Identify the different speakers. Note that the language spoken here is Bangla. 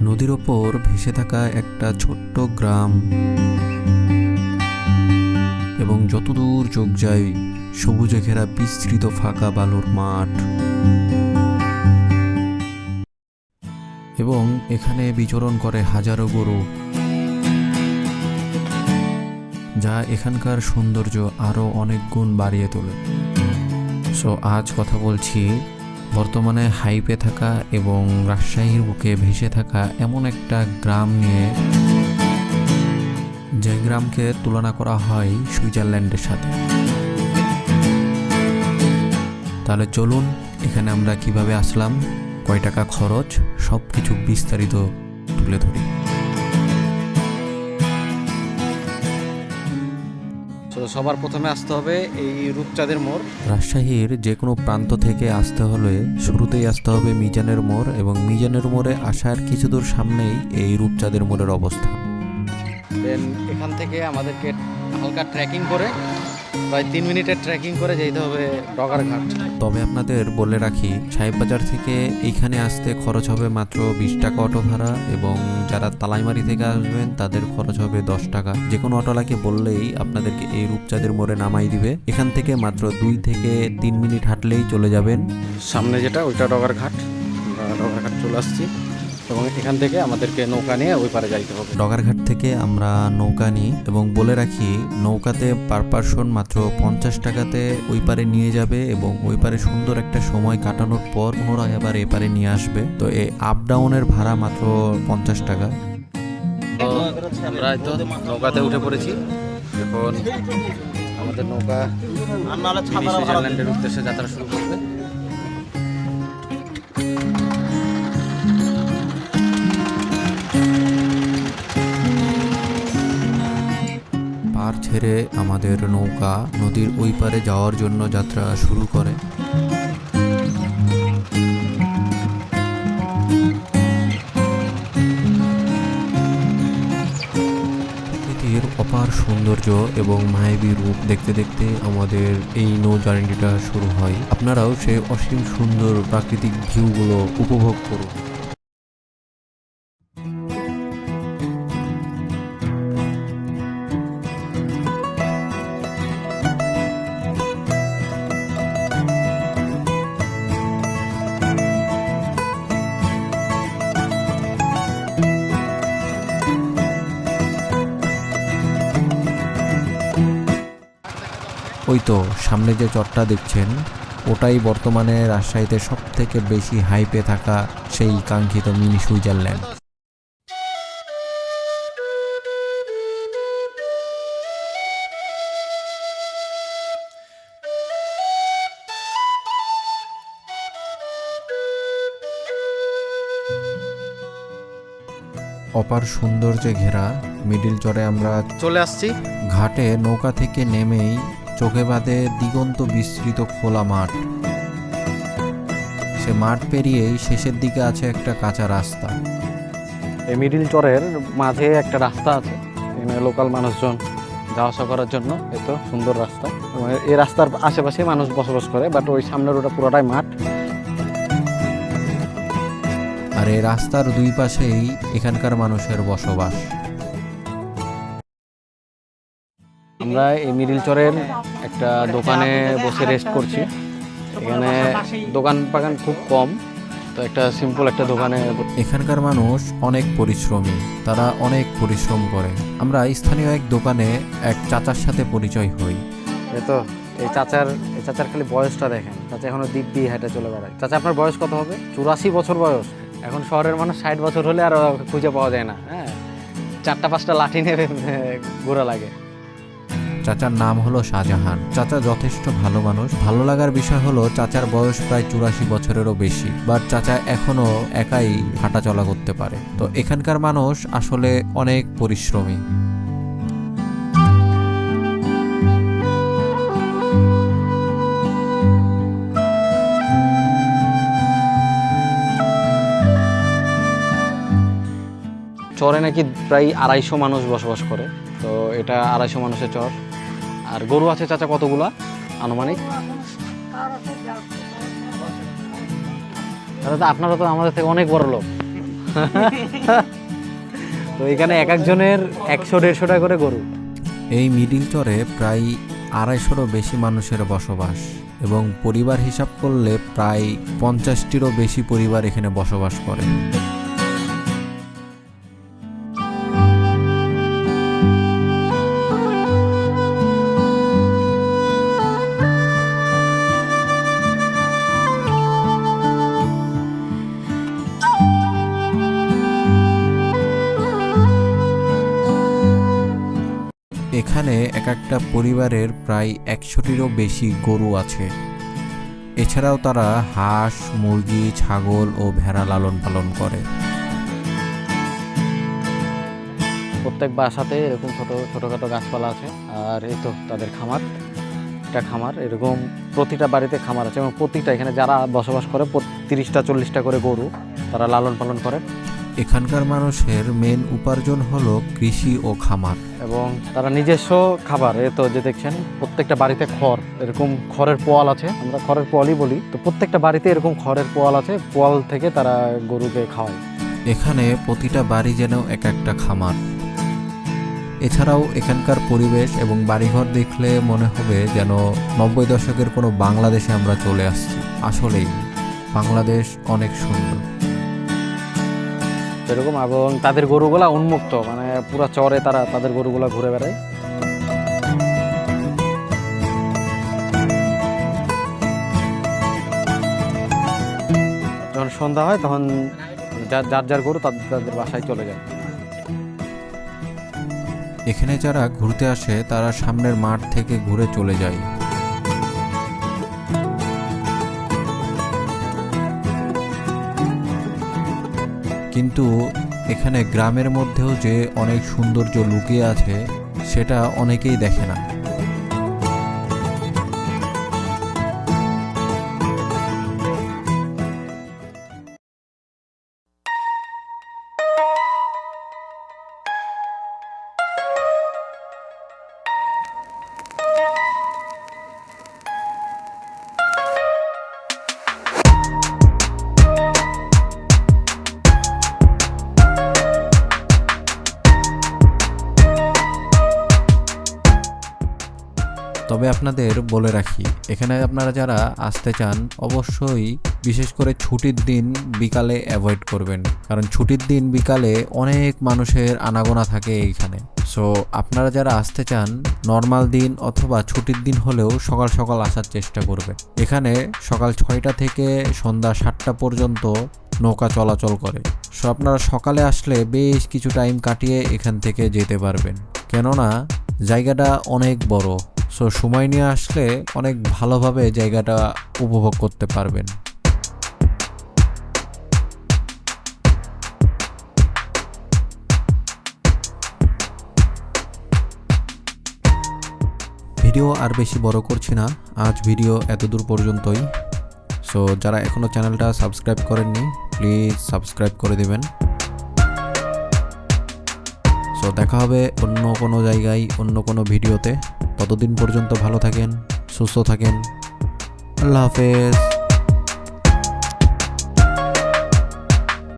Speaker 1: নদীর ওপর ভেসে থাকা একটা ছোট্ট গ্রাম এবং যতদূর চোখ যায় সবুজে ঘেরা বিস্তৃত ফাঁকা বালুর মাঠ এবং এখানে বিচরণ করে হাজারো গরু, যা এখানকার সৌন্দর্য আরো অনেক গুণ বাড়িয়ে তোলে। সো আজ কথা বলছি বর্তমানে হাইপে থাকা এবং রাজশাহীর বুকে ভেসে থাকা এমন একটা গ্রাম নিয়ে, যে গ্রামকে তুলনা করা হয় সুইজারল্যান্ডের সাথে। তাহলে চলুন এখানে আমরা কিভাবে আসলাম, কয় টাকা খরচ, সব কিছু বিস্তারিত তুলে ধরি।
Speaker 2: তো সবার প্রথমে আসতে হবে এই রূপচাঁদের মোড়।
Speaker 1: রাজশাহীর যে কোনো প্রান্ত থেকে আসতে হলে শুরুতেই আসতে হবে মিজানের মোড়, এবং মিজানের মোড়ে আসার কিছু দূর সামনেই এই রূপচাঁদের মোড়ের অবস্থান।
Speaker 2: দেন এখান থেকে আমাদেরকে হালকা ট্রেকিং করে প্রায় 3 মিনিটের ট্রেকিং করে যেতে হবে ডগারঘাট।
Speaker 1: তবে আপনাদের বলে রাখি, সাহেববাজার থেকে এইখানে আসতে খরচ হবে মাত্র 20 টাকা অটো ভাড়া, এবং যারা তালাইমারি থেকে আসবেন তাদের খরচ হবে 10 টাকা। যে কোনো অটোলাকে বললেই আপনাদেরকে এই রূপচাঁদের মোড়ে নামাই দিবে। এখান থেকে মাত্র 2 থেকে 3 মিনিট হাঁটলেই চলে যাবেন।
Speaker 2: সামনে যেটা ওইটা ডগারঘাট, ডগারঘাট চলে আসছি এবং এখান থেকে আমাদেরকে নৌকা নিয়ে ওই পারে যাইতে হবে।
Speaker 1: ডগারঘাট থেকে আমরা নৌকা নিই, এবং বলে রাখি নৌকাতে পার পারসন মাত্র 50 টাকাতে ওই পারে নিয়ে যাবে, এবং ওই পারে সুন্দর একটা সময় কাটানোর পর পুনরায় আবার এ পারে নিয়ে আসবে। তো এই আপ ডাউনের ভাড়া মাত্র 50 টাকা।
Speaker 2: আমরা তো নৌকাতে উঠে পড়েছি। এখন আমাদের নৌকা সুইজারল্যান্ডের উদ্দেশ্যে যাত্রা শুরু করবে।
Speaker 1: পার ছেড়ে আমাদের নৌকা নদীর ওই পারে যাওয়ার জন্য যাত্রা শুরু করে। প্রকৃতির অপার সৌন্দর্য এবং মায়াবী রূপ দেখতে দেখতে আমাদের এই নৌ জার্নিটা শুরু হয়। আপনারাও সেই অসীম সুন্দর প্রাকৃতিক ভিউগুলো উপভোগ করুন। ওই তো সামনে যে চরটা দেখছেন, ওটাই বর্তমানে রাজশাহীতে সব থেকে বেশি হাইপে থাকা সেই কাঙ্ক্ষিত মিনি সুইজারল্যান্ড। অপার সৌন্দর্যে ঘেরা মিডিল চরে আমরা
Speaker 2: চলে আসছি।
Speaker 1: ঘাটে নৌকা থেকে নেমেই চোখে বাঁধে দিগন্ত বিস্তৃত খোলা মাঠ। সে মাঠ পেরিয়েই শেষের দিকে আছে একটা কাঁচা রাস্তা।
Speaker 2: এই মিডিল চরের মাঝে একটা রাস্তা আছে, এখানে লোকাল মানুষজন যাওয়া আসা করার জন্য এত সুন্দর রাস্তা। এই রাস্তার আশেপাশে মানুষ বসবাস করে, বাট ওই সামনের ওটা পুরোটাই মাঠ।
Speaker 1: আর এই রাস্তার দুই পাশেই এখানকার মানুষের বসবাস।
Speaker 2: আমরা এই মিডিল চরের একটা দোকানে বসে রেস্ট করছি। এখানে দোকান পাকান খুব কম, তো একটা সিম্পল একটা দোকানে।
Speaker 1: এখানকার মানুষ অনেক পরিশ্রমী, তারা অনেক পরিশ্রম করে। আমরা স্থানীয় এক দোকানে এক চাচার সাথে পরিচয় হই।
Speaker 2: তো এই চাচার খালি বয়সটা দেখেন, চাচা এখনো দিক দিয়ে হেঁটে চলে বেড়ায়। চাচা আপনার বয়স কত হবে? 84 বছর বয়স। এখন শহরের মানুষ 60 বছর হলে আর খুঁজে পাওয়া যায় না। হ্যাঁ, 4-5টা লাঠি নেবে ঘোরা লাগে।
Speaker 1: চাচার নাম হলো শাহজাহান। চাচা যথেষ্ট ভালো মানুষ। ভালো লাগার বিষয় হলো চাচার বয়স প্রায় 84 বছরেরও বেশি, বাট চাচা এখনো একাই হাঁটাচলা করতে পারে। তো এখানকার মানুষ আসলে অনেক পরিশ্রমী।
Speaker 2: চরে নাকি প্রায় 250 মানুষ বসবাস করে। তো এটা 250 মানুষের চর। আর গরু আছে চাচা কতগুলা আনুমানিক? তাহলে তো আপনারা তো আমাদের থেকে অনেক বড় লোক। তো এখানে এক একজনের 100-150 টাকা করে গরু।
Speaker 1: এই মিডিল চরে প্রায় 250-রও বেশি মানুষের বসবাস এবং পরিবার হিসাব করলে প্রায় 50-টিরও বেশি পরিবার এখানে বসবাস করে। এখানে এক একটা পরিবারের প্রায় 100-টিরও বেশি গরু আছে। এছাড়াও তারা হাঁস, মুরগি, ছাগল ও ভেড়া লালন পালন করে।
Speaker 2: প্রত্যেক বাসাতে এরকম ছোটোখাটো গাছপালা আছে। আর এই তো তাদের খামার, এটা খামার। এরকম প্রতিটা বাড়িতে খামার আছে এবং প্রতিটা এখানে যারা বসবাস করে 30টা-40টা করে গরু তারা লালন পালন করে।
Speaker 1: এখানকার মানুষের মেন উপার্জন হলো কৃষি ও খামার।
Speaker 2: এবং তারা নিজস্ব খাবার, এই তো যে দেখছেন প্রত্যেকটা বাড়িতে খড়, এরকম খড়ের পোয়াল আছে, আমরা খড়ের পোয়ালই বলি। তো প্রত্যেকটা বাড়িতে এরকম খড়ের পোয়াল আছে, পোয়াল থেকে তারা গরুকে খাওয়ায়।
Speaker 1: এখানে প্রতিটা বাড়ি যেন এক একটা খামার। এছাড়াও এখানকার পরিবেশ এবং বাড়িঘর দেখলে মনে হবে যেন 90 দশকের কোনো বাংলাদেশে আমরা চলে আসছি। আসলেই বাংলাদেশ অনেক সুন্দর
Speaker 2: এরকম। এবং তাদের গরুগুলা উন্মুক্ত, মানে পুরো চরে তারা তাদের গরুগুলা ঘুরে বেড়ায়। যখন সন্ধ্যা হয় তখন যার যার গরু তাদের বাসায় চলে যায়।
Speaker 1: এখানে যারা ঘুরতে আসে তারা সামনের মাঠ থেকে ঘুরে চলে যায়। কিন্তু এখানে গ্রামের মধ্যেও যে অনেক সৌন্দর্য লুকিয়ে আছে সেটা অনেকেই দেখে না। তবে আপনাদের বলে রাখি, এখানে আপনারা যারা আসতে চান অবশ্যই বিশেষ করে ছুটির দিন বিকালে অ্যাভয়েড করবেন, কারণ ছুটির দিন বিকালে অনেক মানুষের আনাগোনা থাকে এইখানে। সো আপনারা যারা আসতে চান নর্মাল দিন অথবা ছুটির দিন হলেও সকাল সকাল আসার চেষ্টা করবেন। এখানে সকাল 6টা থেকে সন্ধ্যা 7টা পর্যন্ত নৌকা চলাচল করে। সো আপনারা সকালে আসলে বেশ কিছু টাইম কাটিয়ে এখান থেকে যেতে পারবেন, কেননা জায়গাটা অনেক বড়। সো সময় নিয়ে আসলে অনেক ভালোভাবে জায়গাটা উপভোগ করতে পারবেন। ভিডিও আর বেশি বড় করছি না, আজ ভিডিও এতদূর পর্যন্তই। সো যারা এখনও চ্যানেলটা সাবস্ক্রাইব করেননি প্লিজ সাবস্ক্রাইব করে দেবেন। সো দেখা হবে অন্য কোনো জায়গায় অন্য কোনো ভিডিওতে। ততদিন পর্যন্ত ভালো থাকেন, সুস্থ থাকেন। আল্লাহ হাফেজ।